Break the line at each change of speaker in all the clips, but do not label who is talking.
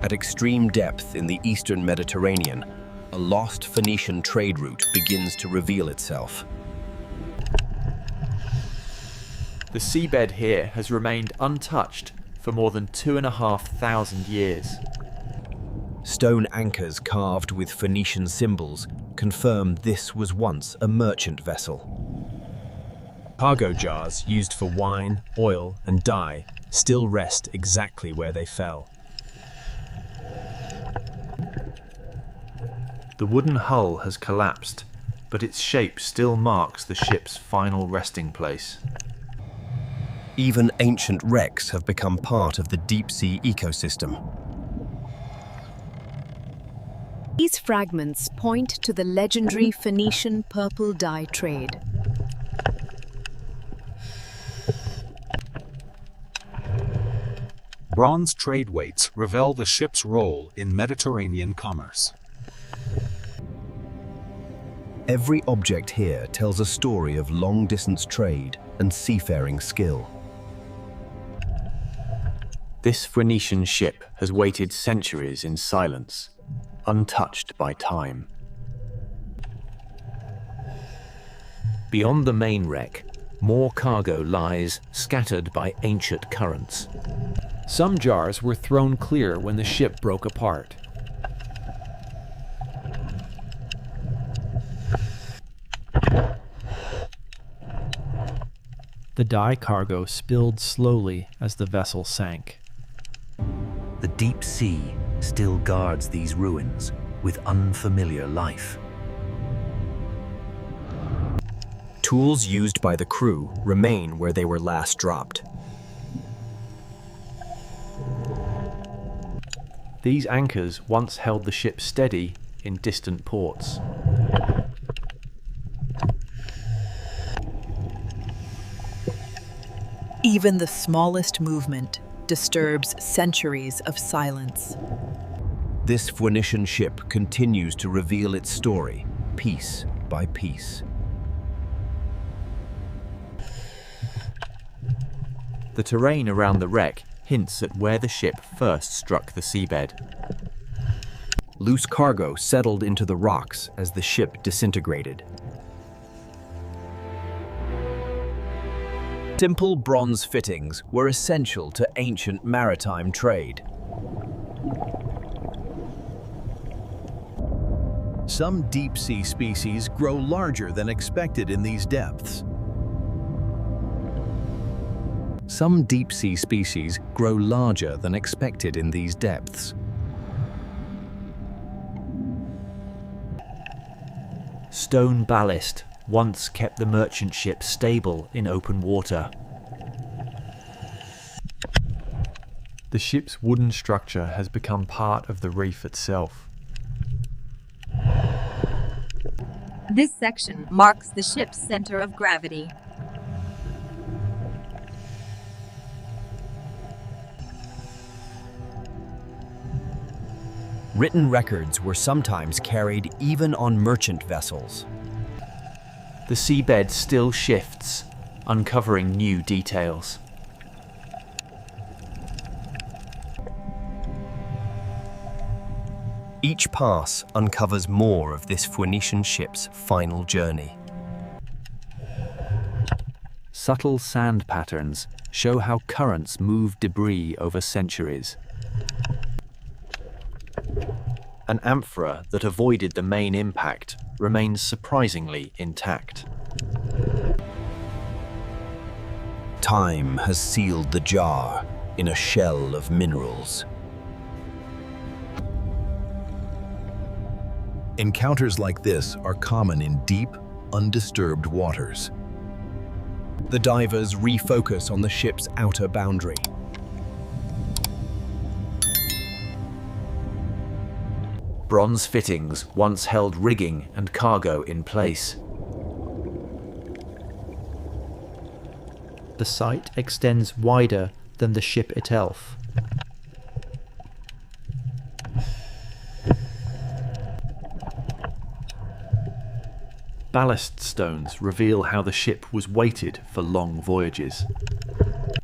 At extreme depth in the eastern Mediterranean, a lost Phoenician trade route begins to reveal itself.
The seabed here has remained untouched for more than 2,500 years.
Stone anchors carved with Phoenician symbols confirm this was once a merchant vessel.
Cargo jars used for wine, oil, and dye still rest exactly where they fell.
The wooden hull has collapsed, but its shape still marks the ship's final resting place.
Even ancient wrecks have become part of the deep-sea ecosystem.
These fragments point to the legendary Phoenician purple dye trade.
Bronze trade weights reveal the ship's role in Mediterranean commerce.
Every object here tells a story of long-distance trade and seafaring skill.
This Phoenician ship has waited centuries in silence, untouched by time. Beyond the main wreck, more cargo lies scattered by ancient currents. Some jars were thrown clear when the ship broke apart. The dye cargo spilled slowly as the vessel sank.
The deep sea still guards these ruins with unfamiliar life.
Tools used by the crew remain where they were last dropped.
These anchors once held the ship steady in distant ports.
Even the smallest movement disturbs centuries of silence.
This Phoenician ship continues to reveal its story, piece by piece.
The terrain around the wreck hints at where the ship first struck the seabed.
Loose cargo settled into the rocks as the ship disintegrated. Simple bronze fittings were essential to ancient maritime trade. Some deep-sea species grow larger than expected in these depths. Some deep-sea species grow larger than expected in these depths.
Stone ballast once kept the merchant ship stable in open water. The ship's wooden structure has become part of the reef itself.
This section marks the ship's center of gravity.
Written records were sometimes carried even on merchant vessels.
The seabed still shifts, uncovering new details.
Each pass uncovers more of this Phoenician ship's final journey.
Subtle sand patterns show how currents move debris over centuries. An amphora that avoided the main impact remains surprisingly intact.
Time has sealed the jar in a shell of minerals. Encounters like this are common in deep, undisturbed waters. The divers refocus on the ship's outer boundary.
Bronze fittings once held rigging and cargo in place. The site extends wider than the ship itself. Ballast stones reveal how the ship was weighted for long voyages.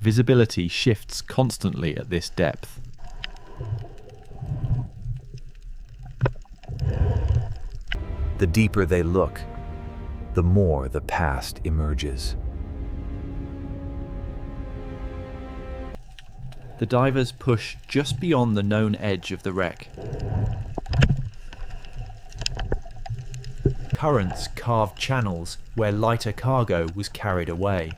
Visibility shifts constantly at this depth.
The deeper they look, the more the past emerges.
The divers push just beyond the known edge of the wreck. Currents carve channels where lighter cargo was carried away.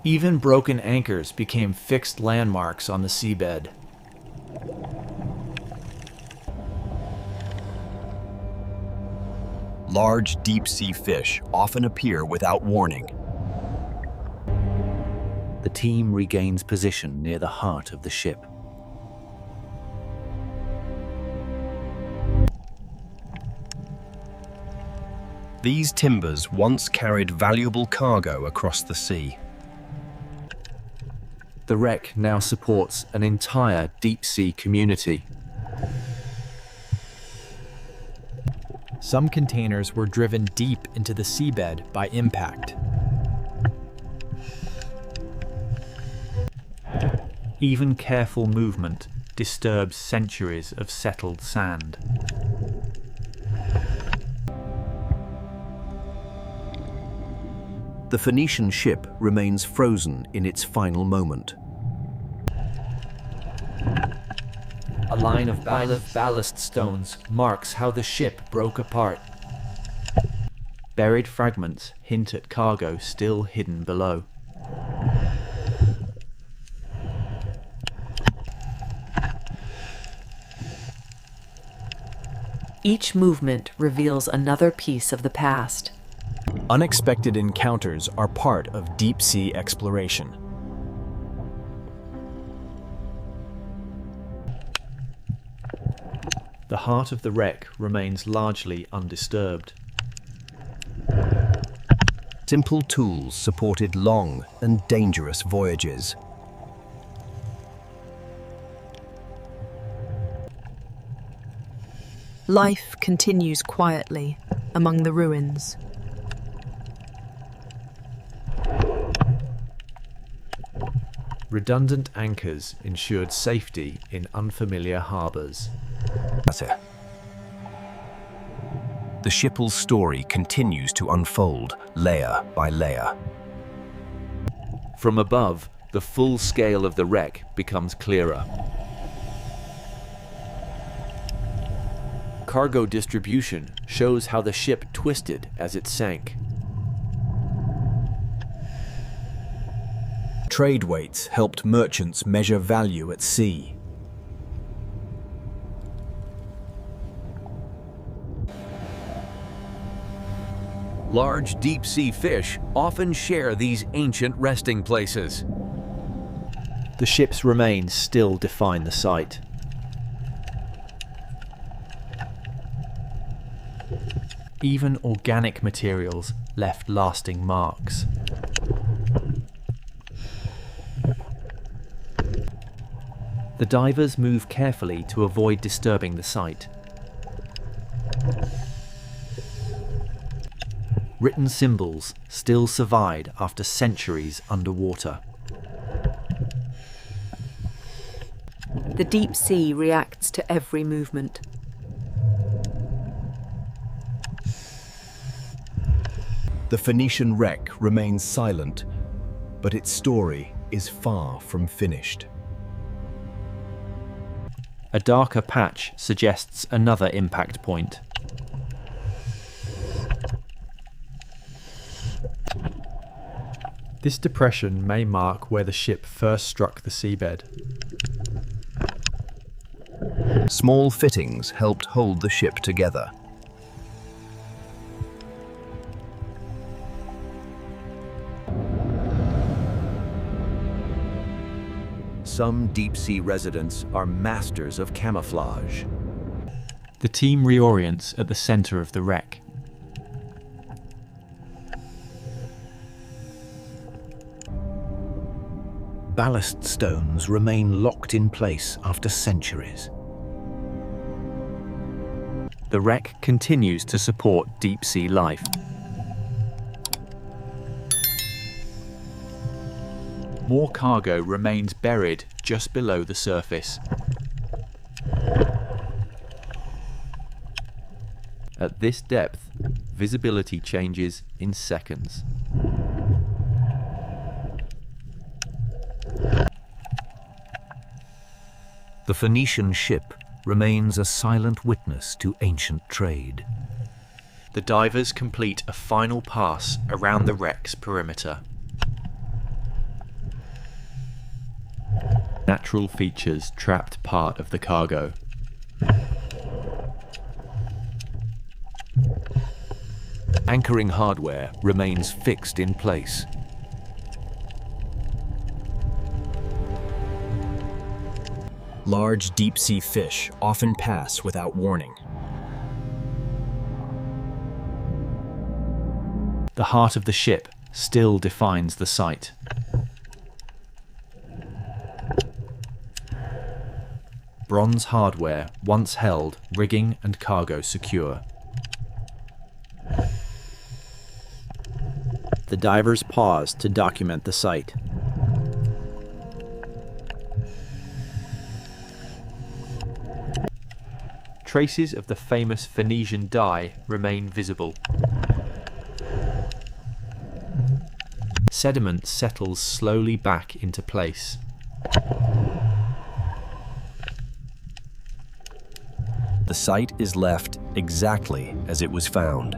Even broken anchors became fixed landmarks on the seabed.
Large deep-sea fish often appear without warning.
The team regains position near the heart of the ship.
These timbers once carried valuable cargo across the sea.
The wreck now supports an entire deep-sea community.
Some containers were driven deep into the seabed by impact.
Even careful movement disturbs centuries of settled sand.
The Phoenician ship remains frozen in its final moment.
A line of ballast stones marks how the ship broke apart. Buried fragments hint at cargo still hidden below.
Each movement reveals another piece of the past.
Unexpected encounters are part of deep-sea exploration.
The heart of the wreck remains largely undisturbed.
Simple tools supported long and dangerous voyages.
Life continues quietly among the ruins.
Redundant anchors ensured safety in unfamiliar harbours.
The ship's story continues to unfold layer by layer.
From above, the full scale of the wreck becomes clearer. Cargo distribution shows how the ship twisted as it sank.
Trade weights helped merchants measure value at sea.
Large deep-sea fish often share these ancient resting places. The ship's remains still define the site. Even organic materials left lasting marks. The divers move carefully to avoid disturbing the site. Written symbols still survive after centuries underwater.
The deep sea reacts to every movement.
The Phoenician wreck remains silent, but its story is far from finished.
A darker patch suggests another impact point. This depression may mark where the ship first struck the seabed.
Small fittings helped hold the ship together. Some deep-sea residents are masters of camouflage.
The team reorients at the center of the wreck.
Ballast stones remain locked in place after centuries.
The wreck continues to support deep-sea life. More cargo remains buried just below the surface. At this depth, visibility changes in seconds.
The Phoenician ship remains a silent witness to ancient trade.
The divers complete a final pass around the wreck's perimeter. Natural features trapped part of the cargo. Anchoring hardware remains fixed in place.
Large deep-sea fish often pass without warning.
The heart of the ship still defines the site. Bronze hardware once held rigging and cargo secure.
The divers pause to document the site.
Traces of the famous Phoenician dye remain visible. Sediment settles slowly back into place.
The site is left exactly as it was found.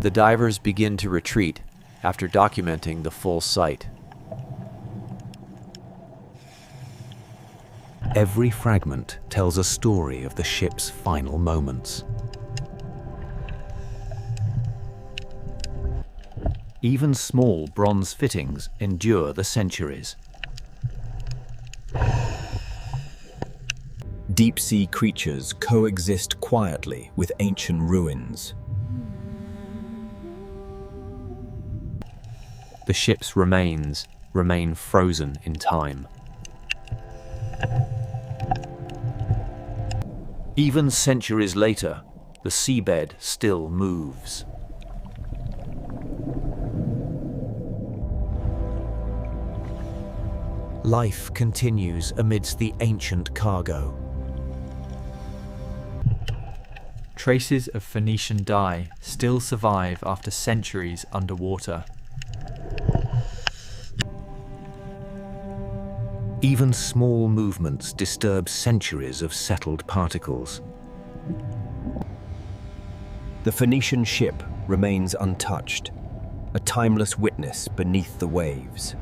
The divers begin to retreat after documenting the full site.
Every fragment tells a story of the ship's final moments.
Even small bronze fittings endure the centuries.
Deep-sea creatures coexist quietly with ancient ruins.
The ship's remains remain frozen in time. Even centuries later, the seabed still moves.
Life continues amidst the ancient cargo.
Traces of Phoenician dye still survive after centuries underwater.
Even small movements disturb centuries of settled particles. The Phoenician ship remains untouched, a timeless witness beneath the waves.